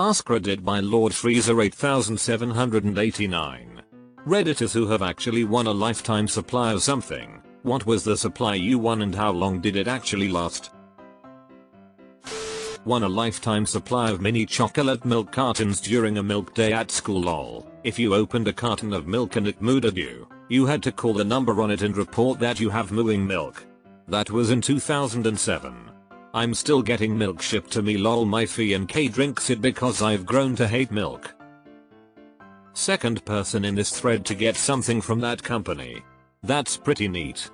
Ask Reddit by Lord Freezer 8789. Redditors who have actually won a lifetime supply of something. What was the supply you won and how long did it actually last? Won a lifetime supply of mini chocolate milk cartons during a milk day at school lol. If you opened a carton of milk and it mooed at you, you had to call the number on it and report that you have mooing milk. That was in 2007. I'm still getting milk shipped to me lol. My fiancé drinks it because I've grown to hate milk. Second person in this thread to get something from that company. That's pretty neat.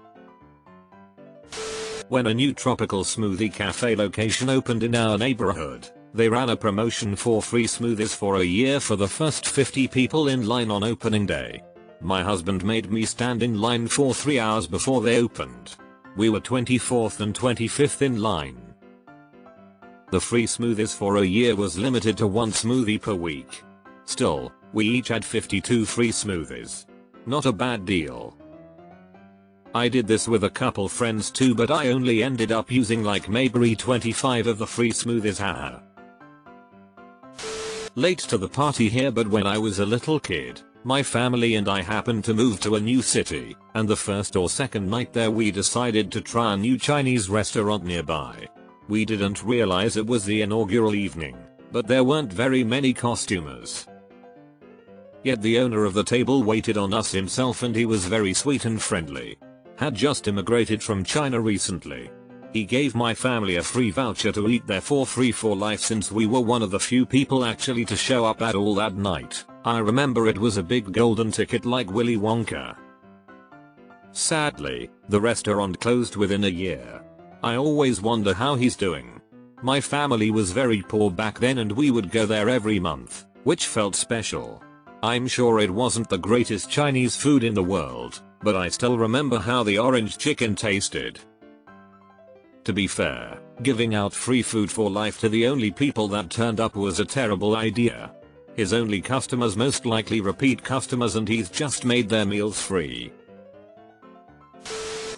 When a new tropical smoothie cafe location opened in our neighborhood, they ran a promotion for free smoothies for a year for the first 50 people in line on opening day. My husband made me stand in line for 3 hours before they opened. We were 24th and 25th in line. The free smoothies for a year was limited to one smoothie per week. Still, we each had 52 free smoothies. Not a bad deal. I did this with a couple friends too, but I only ended up using like maybe 25 of the free smoothies, haha. Late to the party here, but when I was a little kid, my family and I happened to move to a new city, and the first or second night there we decided to try a new Chinese restaurant nearby. We didn't realize it was the inaugural evening, but there weren't very many costumers. Yet the owner of the table waited on us himself, and he was very sweet and friendly. Had just immigrated from China recently. He gave my family a free voucher to eat there for free for life since we were one of the few people actually to show up at all that night. I remember it was a big golden ticket like Willy Wonka. Sadly, the restaurant closed within a year. I always wonder how he's doing. My family was very poor back then and we would go there every month, which felt special. I'm sure it wasn't the greatest Chinese food in the world, but I still remember how the orange chicken tasted. To be fair, giving out free food for life to the only people that turned up was a terrible idea. His only customers most likely repeat customers and he's just made their meals free.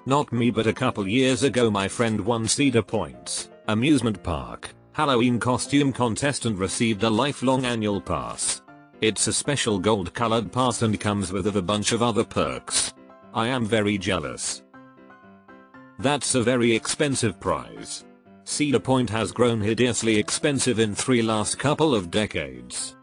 Not me, but a couple years ago my friend won Cedar Point's amusement park Halloween costume contest and received a lifelong annual pass. It's a special gold colored pass and comes with a bunch of other perks. I am very jealous. That's a very expensive prize. Cedar Point has grown hideously expensive in the last couple of decades.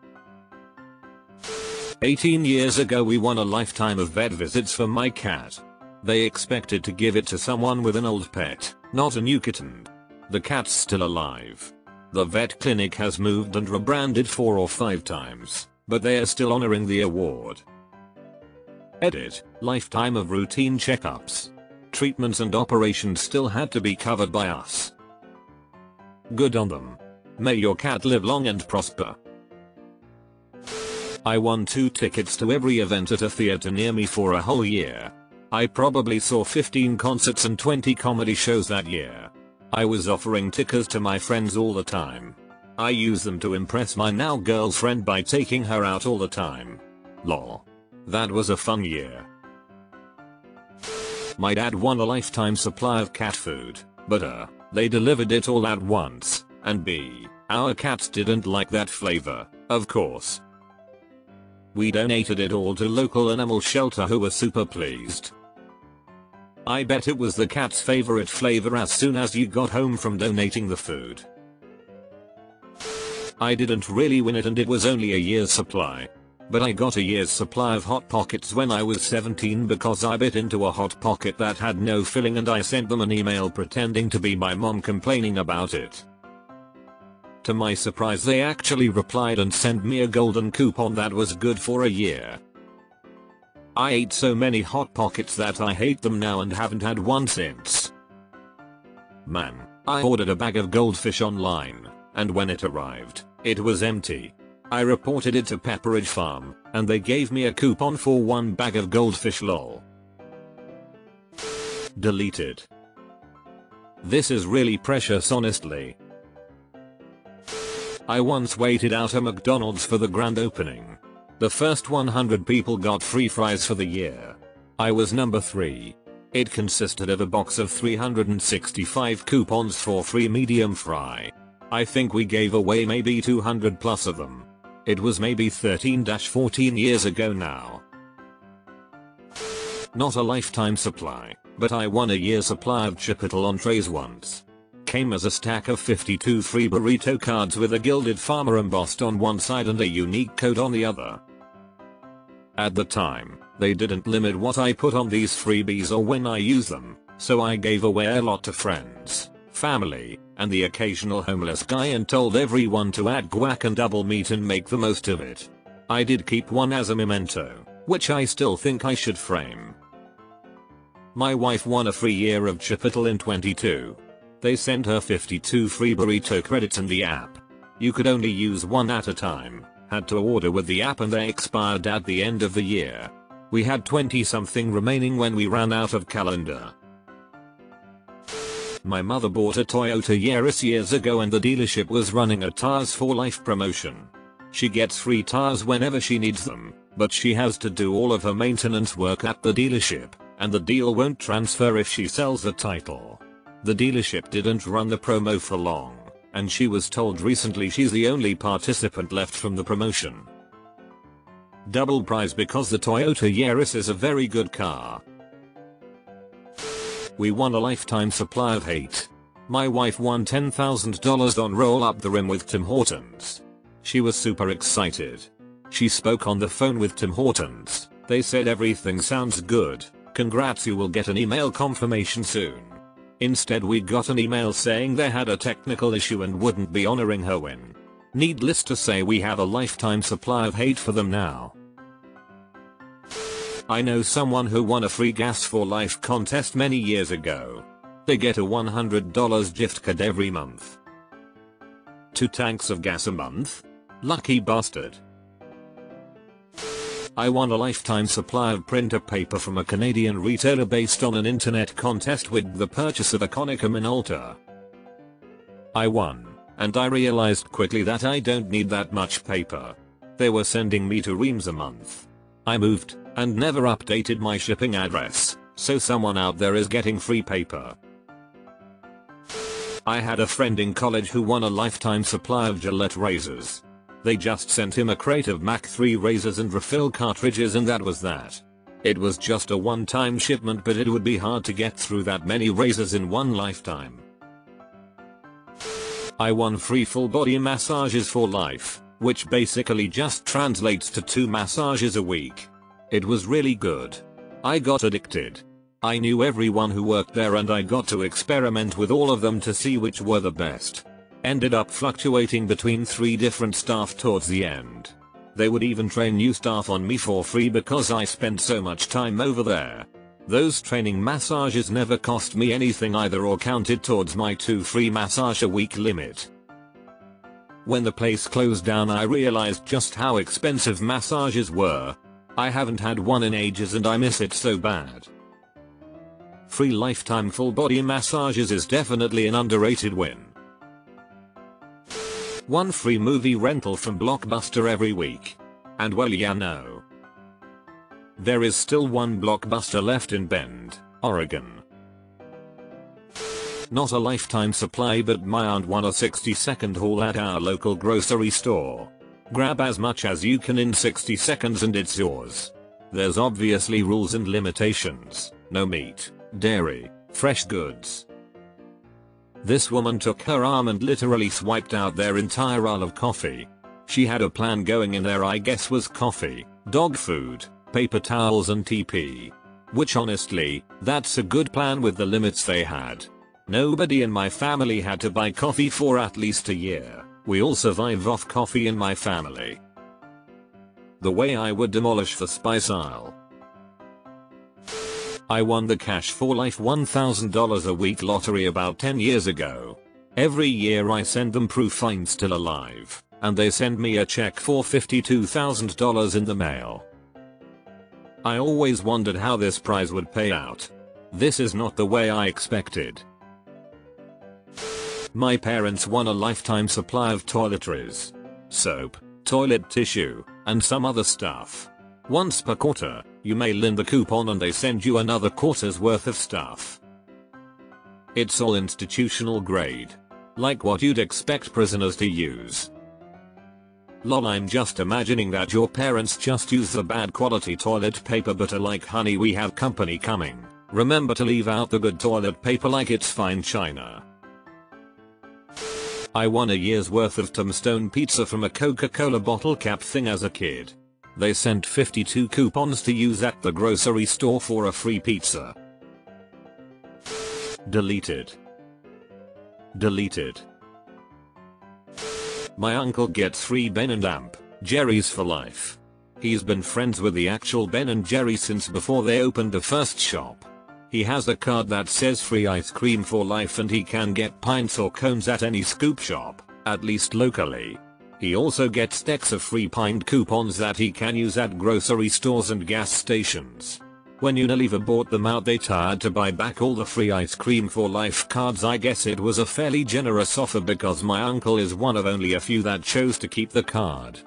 18 years ago we won a lifetime of vet visits for my cat. They expected to give it to someone with an old pet, not a new kitten. The cat's still alive. The vet clinic has moved and rebranded 4 or 5 times, but they are still honoring the award. Edit, lifetime of routine checkups. Treatments and operations still had to be covered by us. Good on them. May your cat live long and prosper. I won 2 tickets to every event at a theater near me for a whole year. I probably saw 15 concerts and 20 comedy shows that year. I was offering tickets to my friends all the time. I used them to impress my now girlfriend by taking her out all the time. Lol. That was a fun year. My dad won a lifetime supply of cat food, but they delivered it all at once, and b, our cats didn't like that flavor, of course. We donated it all to local animal shelter who were super pleased. I bet it was the cat's favorite flavor as soon as you got home from donating the food. I didn't really win it and it was only a year's supply. But I got a year's supply of Hot Pockets when I was 17 because I bit into a Hot Pocket that had no filling and I sent them an email pretending to be my mom complaining about it. To my surprise they actually replied and sent me a golden coupon that was good for a year. I ate so many Hot Pockets that I hate them now and haven't had one since. Man, I ordered a bag of goldfish online, and when it arrived, it was empty. I reported it to Pepperidge Farm, and they gave me a coupon for 1 bag of goldfish lol. Deleted. This is really precious honestly. I once waited out a McDonald's for the grand opening. The first 100 people got free fries for the year. I was number 3. It consisted of a box of 365 coupons for free medium fry. I think we gave away maybe 200 plus of them. It was maybe 13-14 years ago now. Not a lifetime supply, but I won a year's supply of Chipotle entrees once. Came as a stack of 52 free burrito cards with a gilded farmer embossed on one side and a unique code on the other. At the time, they didn't limit what I put on these freebies or when I use them, so I gave away a lot to friends, family, and the occasional homeless guy and told everyone to add guac and double meat and make the most of it. I did keep one as a memento, which I still think I should frame. My wife won a free year of Chipotle in 22. They sent her 52 free burrito credits in the app. You could only use one at a time, had to order with the app and they expired at the end of the year. We had 20 something remaining when we ran out of calendar. My mother bought a Toyota Yaris years ago and the dealership was running a Tires for Life promotion. She gets free tires whenever she needs them, but she has to do all of her maintenance work at the dealership, and the deal won't transfer if she sells the title. The dealership didn't run the promo for long, and she was told recently she's the only participant left from the promotion. Double prize because the Toyota Yaris is a very good car. We won a lifetime supply of hate. My wife won $10,000 on Roll Up the Rim with Tim Hortons. She was super excited. She spoke on the phone with Tim Hortons. They said everything sounds good. Congrats, you will get an email confirmation soon. Instead we got an email saying they had a technical issue and wouldn't be honoring her win. Needless to say we have a lifetime supply of hate for them now. I know someone who won a free Gas for Life contest many years ago. They get a $100 gift card every month. 2 tanks of gas a month? Lucky bastard. I won a lifetime supply of printer paper from a Canadian retailer based on an internet contest with the purchase of a Konica Minolta. I won, and I realized quickly that I don't need that much paper. They were sending me 2 reams a month. I moved, and never updated my shipping address, so someone out there is getting free paper. I had a friend in college who won a lifetime supply of Gillette razors. They just sent him a crate of Mach 3 razors and refill cartridges and that was that. It was just a one-time shipment, but it would be hard to get through that many razors in one lifetime. I won free full body massages for life, which basically just translates to 2 massages a week. It was really good. I got addicted. I knew everyone who worked there and I got to experiment with all of them to see which were the best. Ended up fluctuating between 3 different staff towards the end. They would even train new staff on me for free because I spent so much time over there. Those training massages never cost me anything either or counted towards my 2 free massage a week limit. When the place closed down I realized just how expensive massages were. I haven't had one in ages and I miss it so bad. Free lifetime full body massages is definitely an underrated win. 1 free movie rental from Blockbuster every week. And well, yeah, no. There is still 1 Blockbuster left in Bend, Oregon. Not a lifetime supply, but my aunt won a 60-second haul at our local grocery store. Grab as much as you can in 60 seconds and it's yours. There's obviously rules and limitations. No meat, dairy, fresh goods. This woman took her arm and literally swiped out their entire aisle of coffee. She had a plan going in there, I guess was coffee, dog food, paper towels and TP. Which honestly, that's a good plan with the limits they had. Nobody in my family had to buy coffee for at least a year. We all survive off coffee in my family. The way I would demolish the spice aisle. I won the Cash for Life $1,000 a week lottery about 10 years ago. Every year I send them proof I'm still alive, and they send me a check for $52,000 in the mail. I always wondered how this prize would pay out. This is not the way I expected. My parents won a lifetime supply of toiletries, soap, toilet tissue, and some other stuff. Once per quarter, you mail in the coupon and they send you another quarter's worth of stuff. It's all institutional grade. Like what you'd expect prisoners to use. Lol, I'm just imagining that your parents just use the bad quality toilet paper but are like, honey, we have company coming. Remember to leave out the good toilet paper like it's fine china. I won a year's worth of tombstone pizza from a Coca-Cola bottle cap thing as a kid. They sent 52 coupons to use at the grocery store for a free pizza. Deleted. Deleted. My uncle gets free Ben and Jerry's for life. He's been friends with the actual Ben and Jerry since before they opened the first shop. He has a card that says free ice cream for life and he can get pints or cones at any scoop shop, at least locally. He also gets stacks of free pint coupons that he can use at grocery stores and gas stations. When Unilever bought them out they tried to buy back all the free ice cream for life cards. I guess it was a fairly generous offer because my uncle is one of only a few that chose to keep the card.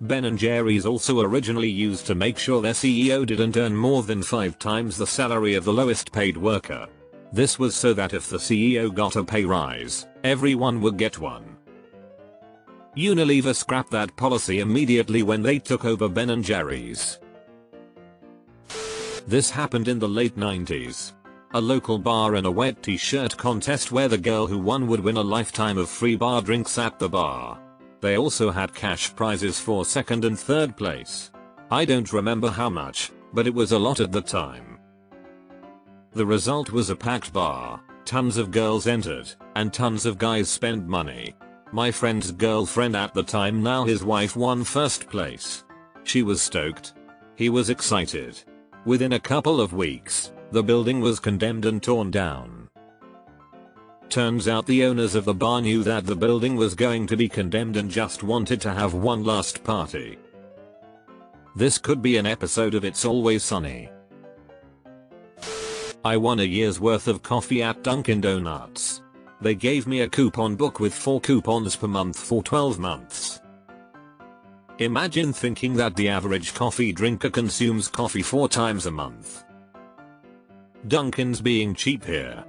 Ben & Jerry's also originally used to make sure their CEO didn't earn more than 5 times the salary of the lowest paid worker. This was so that if the CEO got a pay rise, everyone would get one. Unilever scrapped that policy immediately when they took over Ben & Jerry's. This happened in the late 90s. A local bar ran a wet t-shirt contest where the girl who won would win a lifetime of free bar drinks at the bar. They also had cash prizes for second and third place. I don't remember how much, but it was a lot at the time. The result was a packed bar, tons of girls entered, and tons of guys spent money. My friend's girlfriend at the time, now his wife, won first place. She was stoked. He was excited. Within a couple of weeks, the building was condemned and torn down. Turns out the owners of the bar knew that the building was going to be condemned and just wanted to have one last party. This could be an episode of It's Always Sunny. I won a year's worth of coffee at Dunkin' Donuts. They gave me a coupon book with 4 coupons per month for 12 months. Imagine thinking that the average coffee drinker consumes coffee 4 times a month. Dunkin's being cheap here.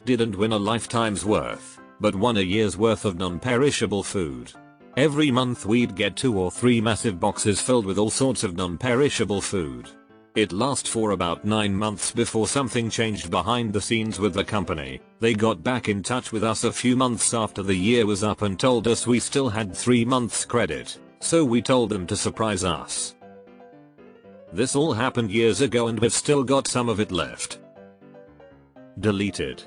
Didn't win a lifetime's worth, but won a year's worth of non-perishable food. Every month we'd get 2 or 3 massive boxes filled with all sorts of non-perishable food. It lasted for about 9 months before something changed behind the scenes with the company. They got back in touch with us a few months after the year was up and told us we still had 3 months credit, so we told them to surprise us. This all happened years ago and we've still got some of it left. Deleted.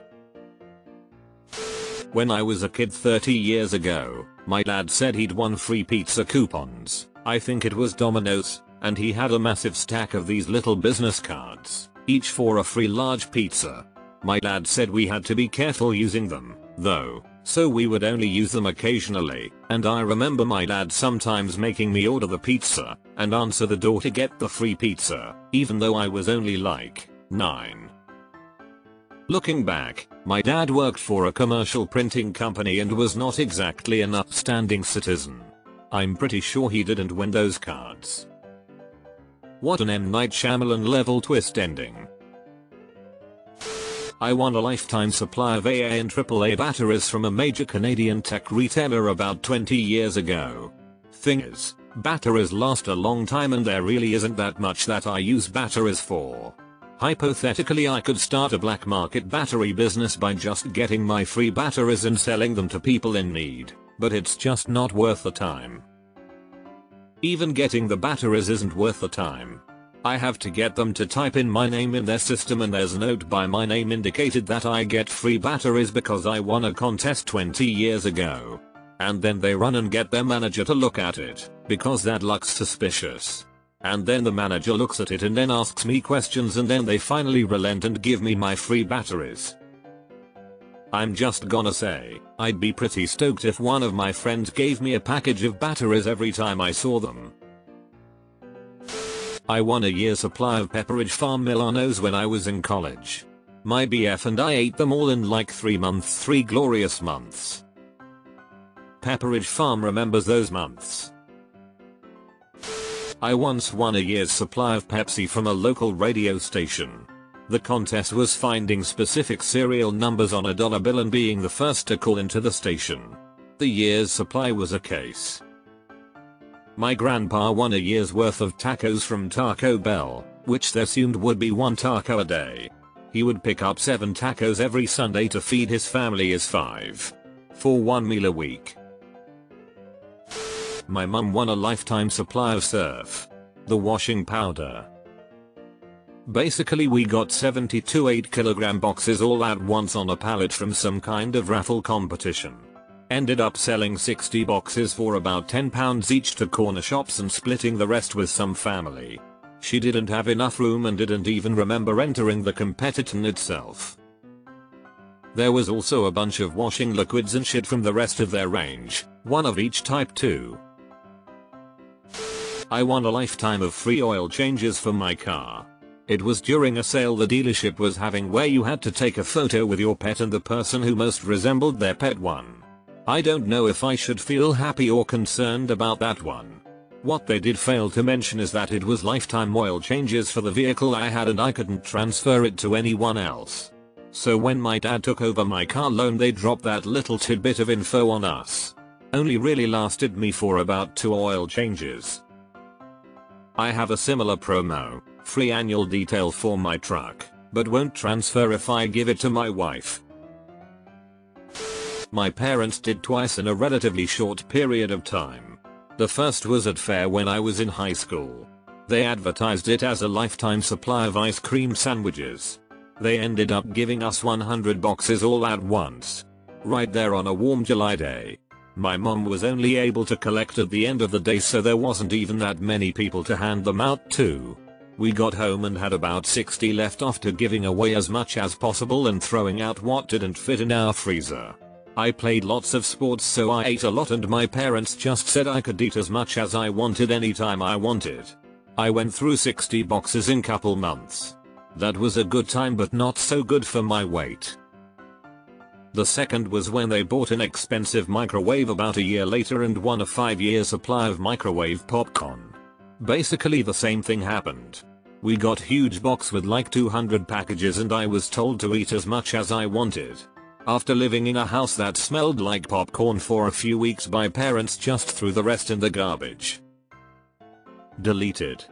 When I was a kid 30 years ago, my dad said he'd won free pizza coupons. I think it was Domino's, and he had a massive stack of these little business cards, each for a free large pizza. My dad said we had to be careful using them, though, so we would only use them occasionally, and I remember my dad sometimes making me order the pizza and answer the door to get the free pizza, even though I was only like 9. Looking back, my dad worked for a commercial printing company and was not exactly an upstanding citizen. I'm pretty sure he didn't win those cards. What an M. Night Shyamalan level twist ending. I won a lifetime supply of AA and AAA batteries from a major Canadian tech retailer about 20 years ago. Thing is, batteries last a long time and there really isn't that much that I use batteries for. Hypothetically, I could start a black market battery business by just getting my free batteries and selling them to people in need, but it's just not worth the time. Even getting the batteries isn't worth the time. I have to get them to type in my name in their system and there's a note by my name indicated that I get free batteries because I won a contest 20 years ago. And then they run and get their manager to look at it, because that looks suspicious. And then the manager looks at it and then asks me questions and then they finally relent and give me my free batteries. I'm just gonna say, I'd be pretty stoked if one of my friends gave me a package of batteries every time I saw them. I won a year's supply of Pepperidge Farm Milanos when I was in college. My BF and I ate them all in like 3 months, 3 glorious months. Pepperidge Farm remembers those months. I once won a year's supply of Pepsi from a local radio station. The contest was finding specific serial numbers on a dollar bill and being the first to call into the station. The year's supply was a case. My grandpa won a year's worth of tacos from Taco Bell, which they assumed would be 1 taco a day. He would pick up 7 tacos every Sunday to feed his family as 5 for 1 meal a week. My mum won a lifetime supply of surf, the washing powder. Basically we got 72 8kg boxes all at once on a pallet from some kind of raffle competition. Ended up selling 60 boxes for about £10 each to corner shops and splitting the rest with some family. She didn't have enough room and didn't even remember entering the competition itself. There was also a bunch of washing liquids and shit from the rest of their range, one of each type too. I won a lifetime of free oil changes for my car. It was during a sale the dealership was having where you had to take a photo with your pet and the person who most resembled their pet won. I don't know if I should feel happy or concerned about that one. What they did fail to mention is that it was lifetime oil changes for the vehicle I had and I couldn't transfer it to anyone else. So when my dad took over my car loan they dropped that little tidbit of info on us. Only really lasted me for about 2 oil changes. I have a similar promo, free annual detail for my truck, but won't transfer if I give it to my wife. My parents did twice in a relatively short period of time. The first was at fair when I was in high school. They advertised it as a lifetime supply of ice cream sandwiches. They ended up giving us 100 boxes all at once. Right there on a warm July day. My mom was only able to collect at the end of the day so there wasn't even that many people to hand them out to. We got home and had about 60 left after giving away as much as possible and throwing out what didn't fit in our freezer. I played lots of sports so I ate a lot and my parents just said I could eat as much as I wanted anytime I wanted. I went through 60 boxes in couple months. That was a good time but not so good for my weight. The second was when they bought an expensive microwave about a year later and won a 5-year supply of microwave popcorn. Basically the same thing happened. We got huge box with like 200 packages and I was told to eat as much as I wanted. After living in a house that smelled like popcorn for a few weeks my parents just threw the rest in the garbage. Deleted.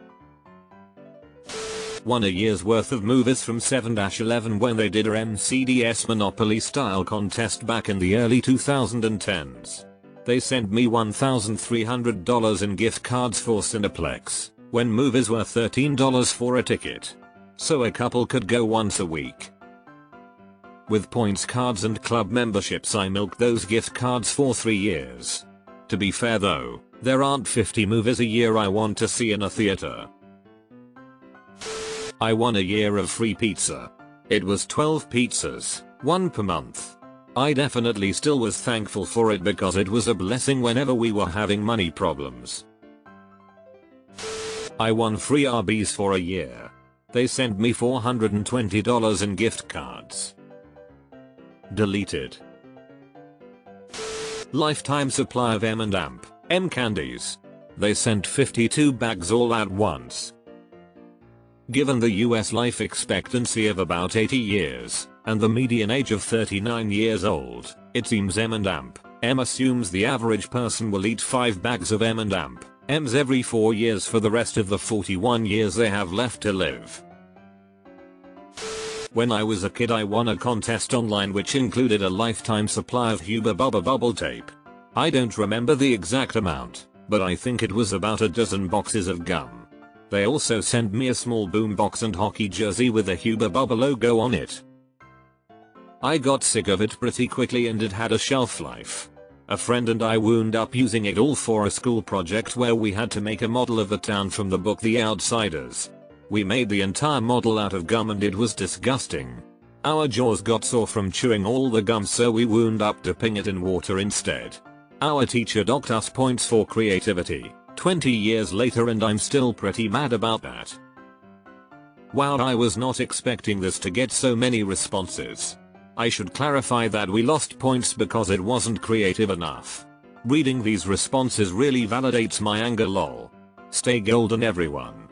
Won a year's worth of movies from 7-Eleven when they did a MCDS Monopoly style contest back in the early 2010s. They sent me $1,300 in gift cards for Cineplex, when movies were $13 for a ticket. So a couple could go once a week. With points cards and club memberships I milked those gift cards for 3 years. To be fair though, there aren't 50 movies a year I want to see in a theater. I won a year of free pizza. It was 12 pizzas, 1 per month. I definitely still was thankful for it because it was a blessing whenever we were having money problems. I won free Arby's for a year. They sent me $420 in gift cards. Deleted. Lifetime supply of M candies. They sent 52 bags all at once. Given the US life expectancy of about 80 years, and the median age of 39 years old, it seems M assumes the average person will eat 5 bags of M&Ms every 4 years for the rest of the 41 years they have left to live. When I was a kid I won a contest online which included a lifetime supply of Hubba Bubba bubble tape. I don't remember the exact amount, but I think it was about a dozen boxes of gum. They also sent me a small boombox and hockey jersey with the Hubba Bubba logo on it. I got sick of it pretty quickly and it had a shelf life. A friend and I wound up using it all for a school project where we had to make a model of the town from the book The Outsiders. We made the entire model out of gum and it was disgusting. Our jaws got sore from chewing all the gum so we wound up dipping it in water instead. Our teacher docked us points for creativity. 20 years later and I'm still pretty mad about that. Wow, I was not expecting this to get so many responses. I should clarify that we lost points because it wasn't creative enough. Reading these responses really validates my anger lol. Stay golden everyone.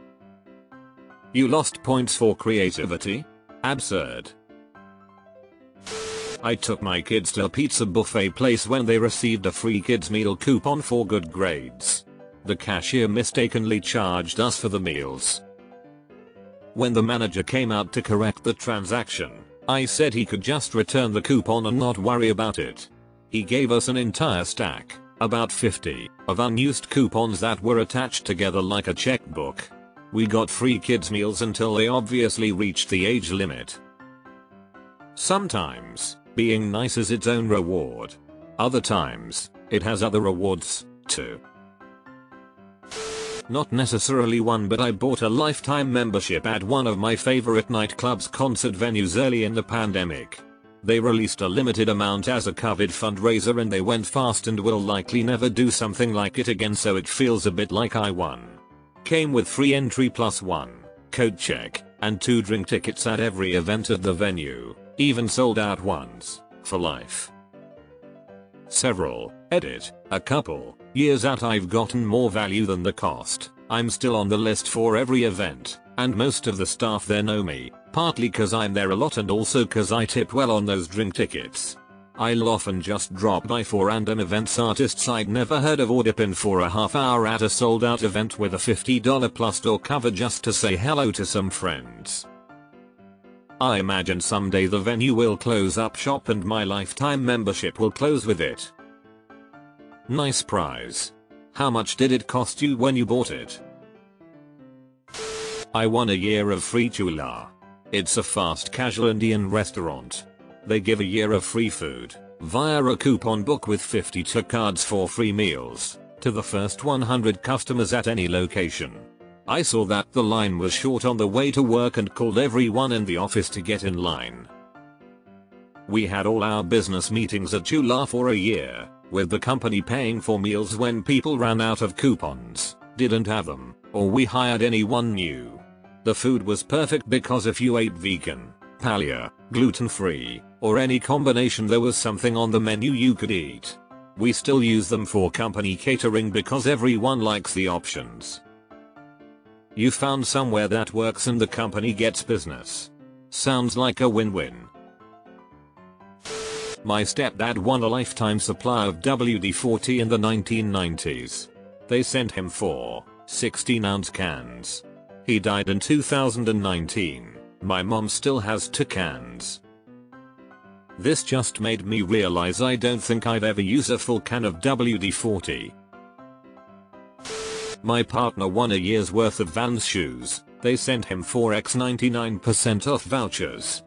You lost points for creativity? Absurd. I took my kids to a pizza buffet place when they received a free kids meal coupon for good grades. The cashier mistakenly charged us for the meals. When the manager came out to correct the transaction, I said he could just return the coupon and not worry about it. He gave us an entire stack, about 50, of unused coupons that were attached together like a checkbook. We got free kids meals until they obviously reached the age limit. Sometimes, being nice is its own reward. Other times, it has other rewards, too. Not necessarily one, but I bought a lifetime membership at one of my favorite nightclubs concert venues early in the pandemic. They released a limited amount as a COVID fundraiser and they went fast and will likely never do something like it again, so it feels a bit like I won. Came with free entry plus 1 code check and 2 drink tickets at every event at the venue, even sold out ones, for life. A couple years out I've gotten more value than the cost. I'm still on the list for every event, and most of the staff there know me, partly cause I'm there a lot and also cause I tip well on those drink tickets. I'll often just drop by for random events, artists I'd never heard of, or dip in for a half hour at a sold out event with a $50 plus door cover just to say hello to some friends. I imagine someday the venue will close up shop and my lifetime membership will close with it. Nice prize. How much did it cost you when you bought it? I won a year of free chula. It's a fast casual Indian restaurant. They give a year of free food, via a coupon book with 52 cards for free meals, to the first 100 customers at any location. I saw that the line was short on the way to work and called everyone in the office to get in line. We had all our business meetings at Chula for a year, with the company paying for meals when people ran out of coupons, didn't have them, or we hired anyone new. The food was perfect because if you ate vegan, paleo, gluten-free, or any combination, there was something on the menu you could eat. We still use them for company catering because everyone likes the options. You found somewhere that works and the company gets business. Sounds like a win-win. My stepdad won a lifetime supply of WD-40 in the 1990s. They sent him 4 16-ounce cans. He died in 2019. My mom still has 2 cans. This just made me realize I don't think I'd ever use a full can of WD-40. My partner won a year's worth of Vans shoes. They sent him 4x 99% off vouchers.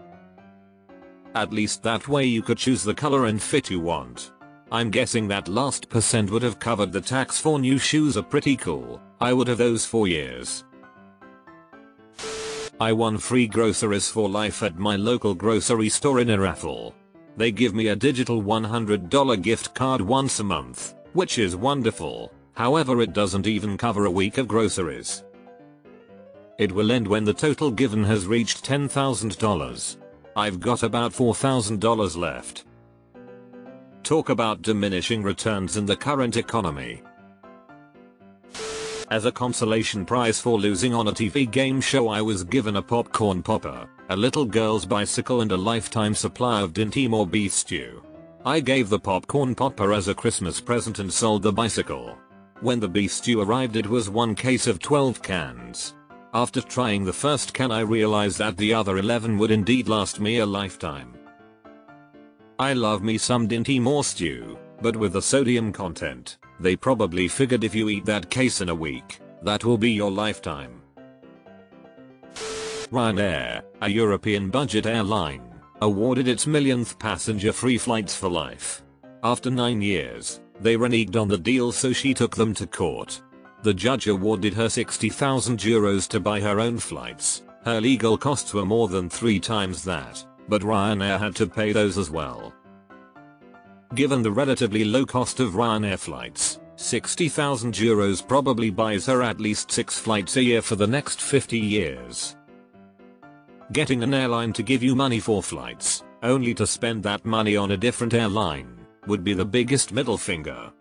At least that way you could choose the color and fit you want. I'm guessing that last percent would have covered the tax for new shoes. Are pretty cool. I would have those for years. I won free groceries for life at my local grocery store in a raffle. They give me a digital $100 gift card once a month, which is wonderful. However, it doesn't even cover a week of groceries. It will end when the total given has reached $10,000. I've got about $4,000 left. Talk about diminishing returns in the current economy. As a consolation prize for losing on a TV game show, I was given a popcorn popper, a little girl's bicycle, and a lifetime supply of Dinty Moore beef stew. I gave the popcorn popper as a Christmas present and sold the bicycle. When the beef stew arrived, it was one case of 12 cans. After trying the first can, I realized that the other 11 would indeed last me a lifetime. I love me some Dinty Moore stew, but with the sodium content, they probably figured if you eat that case in a week, that will be your lifetime. Ryanair, a European budget airline, awarded its millionth passenger free flights for life. After 9 years, they reneged on the deal, so she took them to court. The judge awarded her €60,000 to buy her own flights. Her legal costs were more than 3 times that, but Ryanair had to pay those as well. Given the relatively low cost of Ryanair flights, €60,000 probably buys her at least 6 flights a year for the next 50 years. Getting an airline to give you money for flights, only to spend that money on a different airline, would be the biggest middle finger.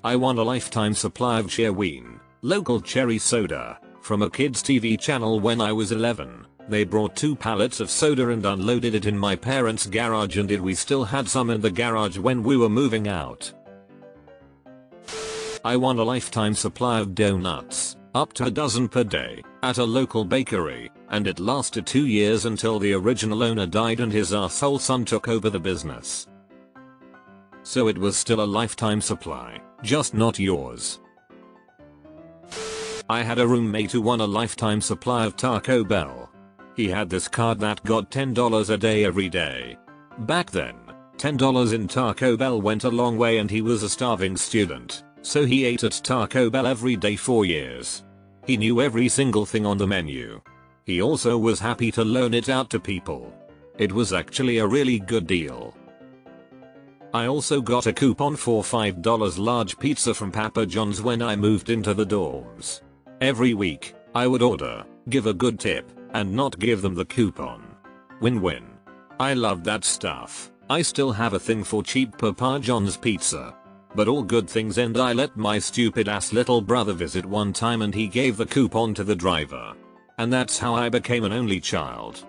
I won a lifetime supply of Sherwin, local cherry soda, from a kids TV channel when I was 11. They brought 2 pallets of soda and unloaded it in my parents' garage, and we still had some in the garage when we were moving out. I won a lifetime supply of donuts, up to a dozen per day, at a local bakery, and it lasted 2 years until the original owner died and his arsehole son took over the business. So it was still a lifetime supply, just not yours. I had a roommate who won a lifetime supply of Taco Bell. He had this card that got $10 a day every day. Back then, $10 in Taco Bell went a long way, and he was a starving student, so he ate at Taco Bell every day for years. He knew every single thing on the menu. He also was happy to loan it out to people. It was actually a really good deal. I also got a coupon for $5 large pizza from Papa John's when I moved into the dorms. Every week, I would order, give a good tip, and not give them the coupon. Win-win. I loved that stuff. I still have a thing for cheap Papa John's pizza. But all good things end. I let my stupid ass little brother visit one time and he gave the coupon to the driver. And that's how I became an only child.